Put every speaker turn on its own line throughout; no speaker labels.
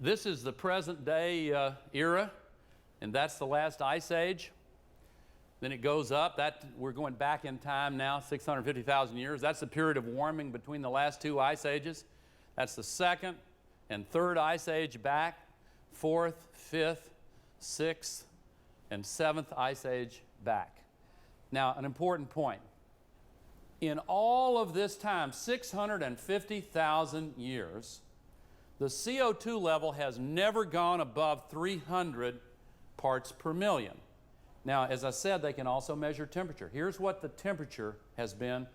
This is the present day era, and that's the last ice age. Then it goes up. We're going back in time now, 650,000 years. That's the period of warming between the last two ice ages. That's the second and third ice age back, fourth, fifth, sixth, and seventh ice age back. Now, an important point. In all of this time, 650,000 years, the CO2 level has never gone above 300 parts per million. Now, as I said, they can also measure temperature. Here's what the temperature has been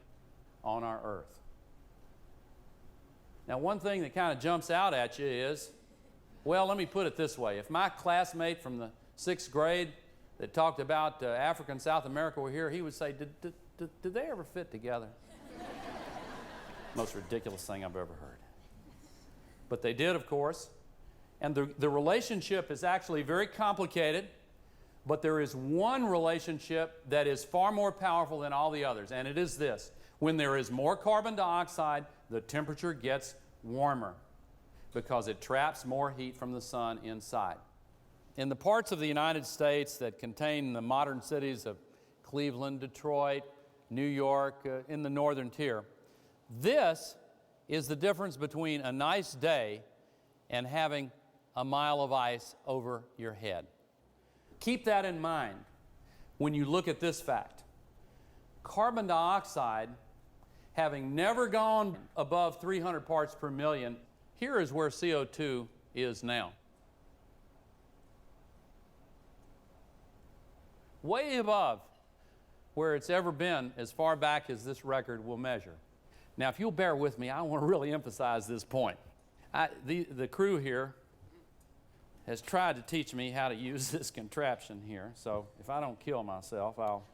on our Earth. Now, one thing that kind of jumps out at you is, well, let me put it this way. If my classmate from the 6th grade that talked about Africa and South America were here, he would say, did they ever fit together? Most ridiculous thing I've ever heard. But they did, of course. And the relationship is actually very complicated, but there is one relationship that is far more powerful than all the others, and it is this. When there is more carbon dioxide, the temperature gets warmer because it traps more heat from the sun inside. In the parts of the United States that contain the modern cities of Cleveland, Detroit, New York, in the northern tier, this is the difference between a nice day and having a mile of ice over your head. Keep that in mind when you look at this fact. Carbon dioxide, having never gone above 300 parts per million, here is where CO2 is now. Way above where it's ever been as far back as this record will measure. Now, if you'll bear with me, I want to really emphasize this point. The crew here has tried to teach me how to use this contraption here, so if I don't kill myself, I'll...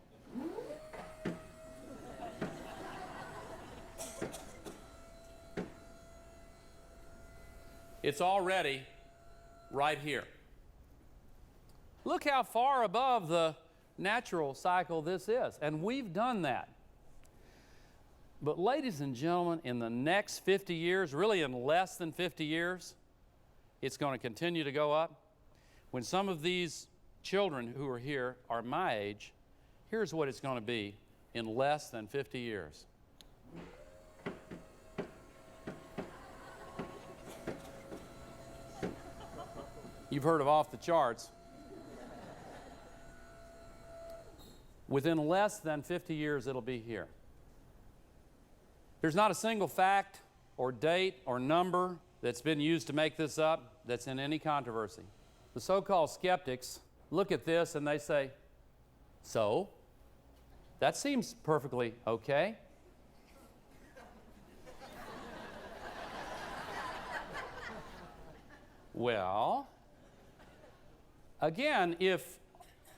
It's already right here. Look how far above the natural cycle this is, and we've done that. But ladies and gentlemen, in the next 50 years, really in less than 50 years, it's going to continue to go up. When some of these children who are here are my age, here's what it's going to be in less than 50 years. You've heard of off the charts. Within less than 50 years, it'll be here. There's not a single fact or date or number that's been used to make this up that's in any controversy. The so-called skeptics look at this and they say, so? That seems perfectly okay. Well, again, if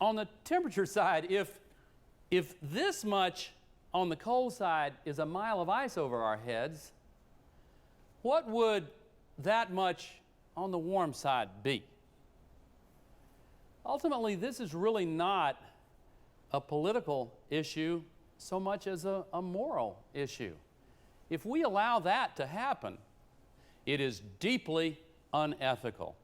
on the temperature side, if this much on the cold side is a mile of ice over our heads, what would that much on the warm side be? Ultimately, this is really not a political issue so much as a moral issue. If we allow that to happen, it is deeply unethical.